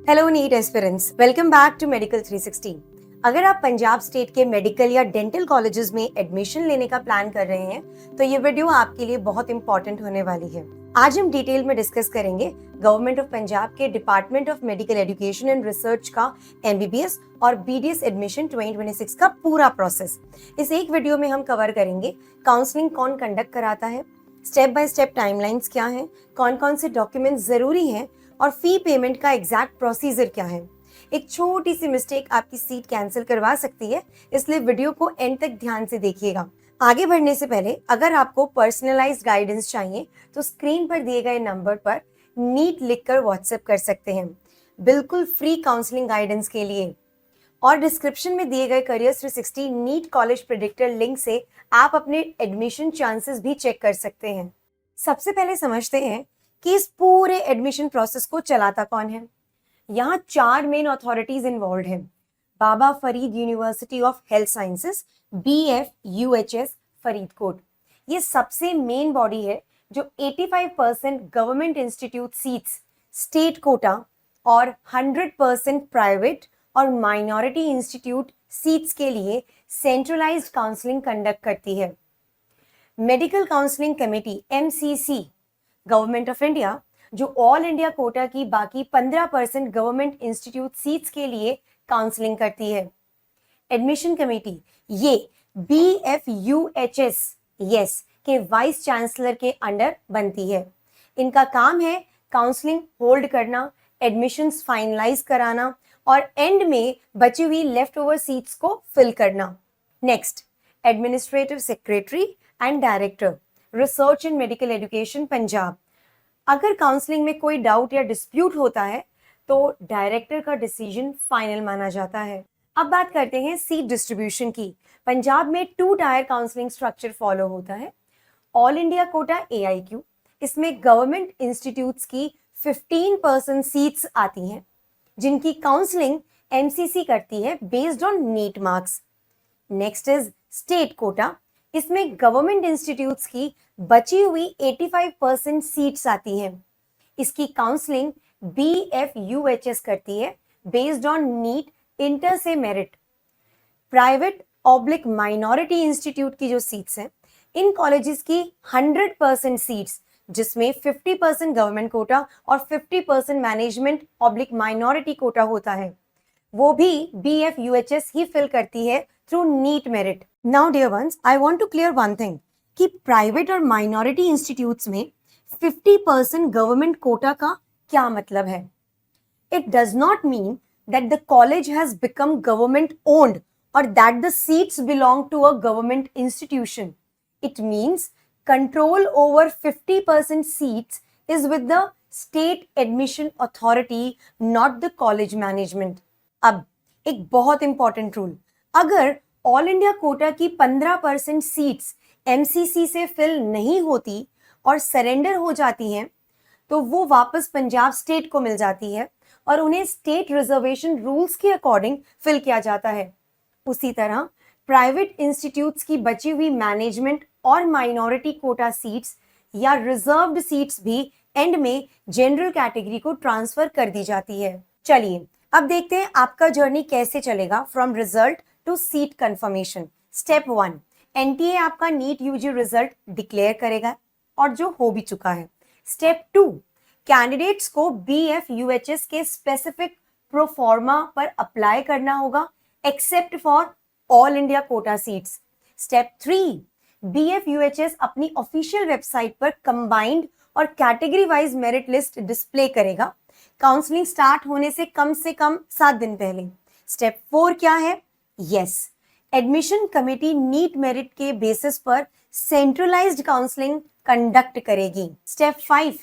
Hello NEET aspirants, welcome back to medical 360। अगर आप Punjab state के मेडिकल या डेंटल कॉलेजेस में एडमिशन लेने का प्लान कर रहे हैं तो ये वीडियो आपके लिए बहुत इंपॉर्टेंट होने वाली है। आज हम डिटेल में डिस्कस करेंगे गवर्नमेंट ऑफ पंजाब के department of medical education and research का एमबीबीएस और बीडीएस एडमिशन 2026 का पूरा प्रोसेस। इस एक वीडियो में हम कवर करेंगे काउंसलिंग कौन कंडक्ट कराता है, स्टेप बाय स्टेप टाइमलाइंस क्या हैं, कौन कौन से डॉक्यूमेंट्स जरूरी हैं और फी पेमेंट का एग्जैक्ट प्रोसीजर क्या है। एक छोटी सी मिस्टेक आपकी सीट कैंसिल करवा सकती है, इसलिए वीडियो को एंड तक ध्यान से देखिएगा। आगे बढ़ने से पहले अगर आपको पर्सनलाइज्ड गाइडेंस चाहिए तो स्क्रीन पर दिए गए नंबर पर नीट लिखकर व्हाट्सएप कर सकते हैं, बिल्कुल फ्री काउंसलिंग गाइडेंस के लिए। और डिस्क्रिप्शन में दिए गए careers 360 NEET college predictor link से आप अपने एडमिशन चांसेस भी चेक कर सकते हैं। सबसे पहले समझते हैं कि इस पूरे एडमिशन प्रोसेस को चलाता कौन है। यहाँ 4 मेन अथॉरिटीज इन्वॉल्व हैं। Baba Farid university of health sciences BFUHS Faridkot, ये सबसे मेन बॉडी है जो 85% government institute seats state quota और 100% प्राइवेट और माइनॉरिटी इंस्टीट्यूट सीट्स के लिए सेंट्रलाइज्ड काउंसलिंग कंडक्ट करती है। Medical counselling committee MCC government of India जो ऑल इंडिया कोटा की बाकी 15% गवर्नमेंट इंस्टीट्यूट सीट्स के लिए काउंसलिंग करती है। एडमिशन कमेटी ये BFUHS के वाइस चांसलर के अंडर बनती है। इनका काम है काउंसलिंग होल्ड करना, एडमिशंस फाइनलाइज कराना और एंड में बची हुई लेफ्ट ओवर सीट्स को फिल करना। Next, administrative secretary and director research and medical education Punjab. अगर काउंसलिंग में कोई डाउट या डिस्प्यूट होता है तो डायरेक्टर का डिसीजन फाइनल माना जाता है। अब बात करते हैं सीट डिस्ट्रीब्यूशन की। पंजाब में 2 टायर काउंसलिंग स्ट्रक्चर फॉलो होता है। ऑल इंडिया कोटा AIQ, इसमें गवर्नमेंट इंस्टीट्यूट्स की 15% सीट्स आती हैं जिनकी काउंसलिंग MCC करती है based on NEET marks. Next is state quota, इसमें गवर्नमेंट इंस्टीट्यूट्स की बची हुई 85% सीट्स आती हैं। इसकी काउंसलिंग BFUHS करती है बेस्ड ऑन नीट इंटर से merit. Private oblique minority institute की जो सीट्स हैं, इन कॉलेजेस की 100% सीट्स जिसमें 50% गवर्नमेंट कोटा और 50% मैनेजमेंट ऑब्लिक माइनॉरिटी कोटा होता है, वो भी BFUHS ही फिल करती है through NEET merit. Now dear ones, I want to clear one thing कि प्राइवेट और माइनॉरिटी इंस्टीट्यूट्स में 50% गवर्नमेंट कोटा का क्या मतलब है। It does not mean that the college has become government owned और that the seats belong to a government institution. It means control over 50% seats is with the state admission authority, not the college management. अब एक बहुत important rule, अगर all India Kota की 15% seats MCC से fill नहीं होती और सरेंडर हो जाती हैं तो वो वापस पंजाब स्टेट को मिल जाती है और उन्हें स्टेट रिजर्वेशन रूल्स के अकॉर्डिंग फिल किया जाता है। उसी तरह प्राइवेट इंस्टीट्यूट्स की बची हुई मैनेजमेंट और माइनॉरिटी कोटा सीट्स या रिजर्व्ड सीट्स भी एंड में जनरल कैटेगरी को ट्रांसफर कर दी जाती है। चलिए अब देखते हैं आपका जर्नी कैसे चलेगा from result to seat confirmation. Step 1, NTA आपका नीट UG रिजल्ट डिक्लेयर करेगा और जो हो भी चुका है। स्टेप 2, कैंडिडेट्स को BFUHS के स्पेसिफिक प्रोफॉर्मा पर अप्लाई करना होगा except for all India quota seats. Step 3, BFUHS अपनी ऑफिशियल वेबसाइट पर कंबाइंड और category wise merit list display करेगा काउंसलिंग स्टार्ट होने से कम 7 दिन पहले। स्टेप 4 क्या है? एडमिशन कमेटी नीट मेरिट के बेसिस पर सेंट्रलाइज्ड काउंसलिंग कंडक्ट करेगी। स्टेप 5,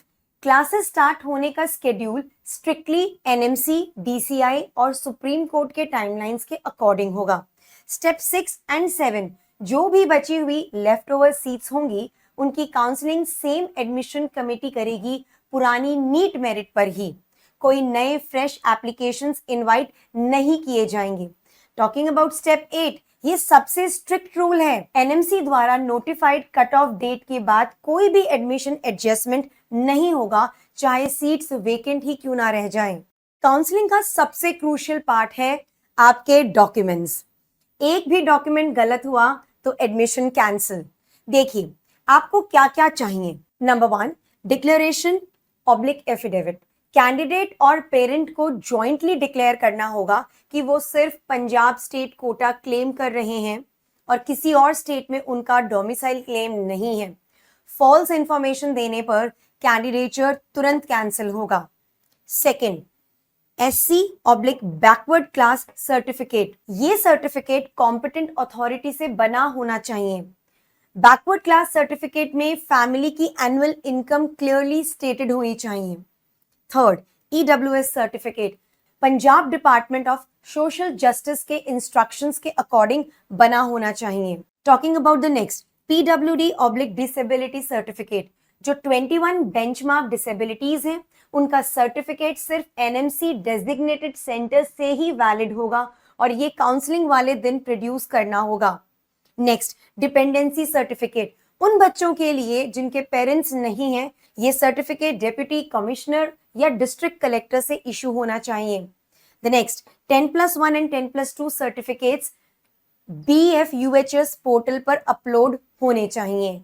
क्लासेस स्टार्ट होने का स्केड्यूल स्ट्रिक्टली NMC, DCI और सुप्रीम कोर्ट के टाइमलाइंस के अकॉर्डिंग होगा। स्टेप 6 एंड 7, जो भी बची हुई लेफ्ट ओवर सीट्स होंगी उनकी काउंसलिंग सेम एडमिशन कमेटी करेगी पुरानी नीट मेरिट पर ही। कोई नए फ्रेश एप्लीकेशंस इनवाइट नहीं किए जाएंगे। टॉकिंग अबाउट स्टेप 8, ये सबसे स्ट्रिक्ट रूल है। NMC द्वारा नोटिफाइड कट ऑफ डेट के बाद कोई भी एडमिशन एडजस्टमेंट नहीं होगा, चाहे सीट्स वेकेंट ही क्यों ना रह जाएं। काउंसलिंग का सबसे क्रूशियल पार्ट है आपके डॉक्यूमेंट्स। एक भी डॉक्यूमेंट गलत हुआ तो एडमिशन कैंसिल। देखिए आपको क्या क्या चाहिए। Number 1, declaration oblique affidavit. Candidate और पेरेंट को जॉइंटली डिक्लेयर करना होगा कि वो सिर्फ पंजाब स्टेट कोटा क्लेम कर रहे हैं और किसी और स्टेट में उनका डोमिसाइल क्लेम नहीं है। फॉल्स इंफॉर्मेशन देने पर कैंडिडेचर तुरंत कैंसिल होगा। Second, backward class certificate. ये सर्टिफिकेट कॉम्पिटेंट अथॉरिटी से बना होना चाहिए। बैकवर्ड क्लास सर्टिफिकेट में फैमिली की एनुअल इनकम क्लियरली स्टेटेड होनी चाहिए। Third, EWS certificate Punjab department of social justice के इंस्ट्रक्शंस के अकॉर्डिंग बना होना चाहिए। Talking about the next, disability certificate. जो 21 बेंचमार्क डिसेबिलिटीज हैं उनका सर्टिफिकेट सिर्फ NMC डेजिग्नेटेड सेंटर से ही वैलिड होगा और ये काउंसलिंग वाले दिन प्रोड्यूस करना होगा। नेक्स्ट, डिपेंडेंसी सर्टिफिकेट उन बच्चों के लिए जिनके पेरेंट्स नहीं हैं, ये सर्टिफिकेट डेप्यूटी कमिश्नर या डिस्ट्रिक्ट कलेक्टर से इशू होना चाहिए। The next, 10+1 and 10+2 certificates BFUHS portal पर अपलोड होने चाहिए।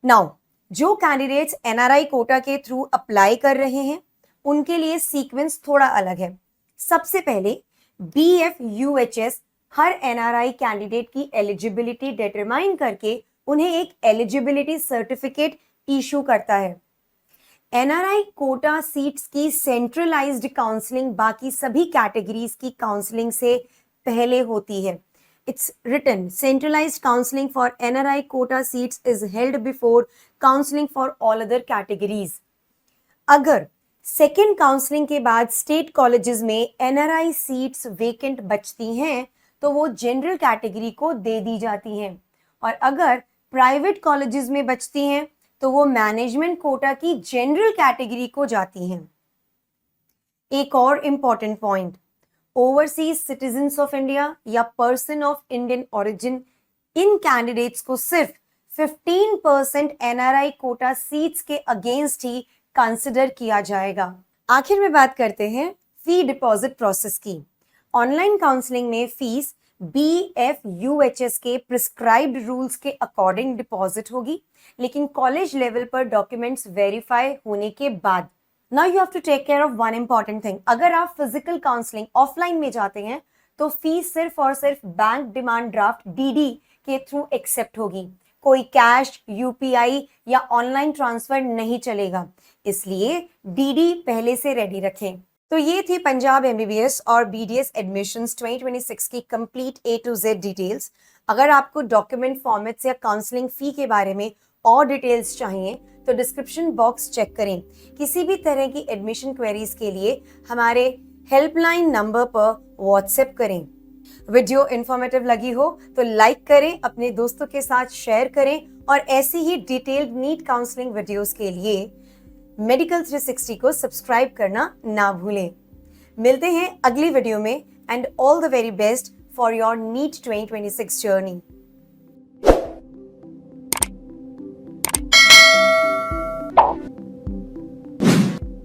नाउ जो कैंडिडेट्स NRI कोटा के थ्रू अप्लाई कर रहे हैं उनके लिए सीक्वेंस थोड़ा अलग है। सबसे पहले BFUHS हर NRI कैंडिडेट की एलिजिबिलिटी डिटरमाइन करके उन्हें एक एलिजिबिलिटी सर्टिफिकेट इशू करता है। NRI कोटा सीट्स की सेंट्रलाइज्ड काउंसलिंग बाकी सभी कैटेगरीज की काउंसलिंग से पहले होती है। It's written, centralized counseling for NRI quota seats is held before counseling for all other categories. अगर सेकेंड काउंसलिंग के बाद स्टेट कॉलेजेस में NRI सीट्स वेकेंट बचती हैं तो वो जनरल कैटेगरी को दे दी जाती हैं और अगर प्राइवेट कॉलेजेस में बचती हैं तो वो मैनेजमेंट कोटा की जनरल कैटेगरी को जाती हैं। एक और important point, overseas citizens of India या पर्सन ऑफ इंडियन ओरिजिन, इन कैंडिडेट्स को सिर्फ 15% NRI कोटा सीट्स के अगेंस्ट ही कंसिडर किया जाएगा। आखिर में बात करते हैं फी डिपॉजिट प्रोसेस की। ऑनलाइन काउंसलिंग में फीस BFUHS के प्रिस्क्राइब्ड रूल्स के अकॉर्डिंग डिपॉजिट होगी, लेकिन कॉलेज लेवल पर डॉक्यूमेंट्स वेरीफाई होने के बाद। Now you have to take care of one important thing. अगर आप फिजिकल काउंसलिंग ऑफलाइन में जाते हैं तो फीस सिर्फ और सिर्फ बैंक डिमांड ड्राफ्ट DD के थ्रू एक्सेप्ट होगी। कोई कैश, UPI या ऑनलाइन ट्रांसफर नहीं चलेगा, इसलिए DD पहले से रेडी रखें। तो ये थी पंजाब MBBS और BDS एडमिशंस 2026 की complete A to Z details. अगर आपको डॉक्यूमेंट फॉर्मेट्स या काउंसलिंग फी के बारे में और डिटेल्स चाहिए तो डिस्क्रिप्शन बॉक्स चेक करें। किसी भी तरह की एडमिशन क्वेरीज के लिए हमारे हेल्पलाइन नंबर पर व्हाट्सएप करें। वीडियो इन्फॉर्मेटिव लगी हो तो लाइक करें, अपने दोस्तों के साथ शेयर करें और ऐसी ही डिटेल्ड नीट काउंसलिंग वीडियोस के लिए मेडिकल 360 को सब्सक्राइब करना ना भूलें। मिलते हैं अगली वीडियो में and all the very best for your NEET 2026 journey.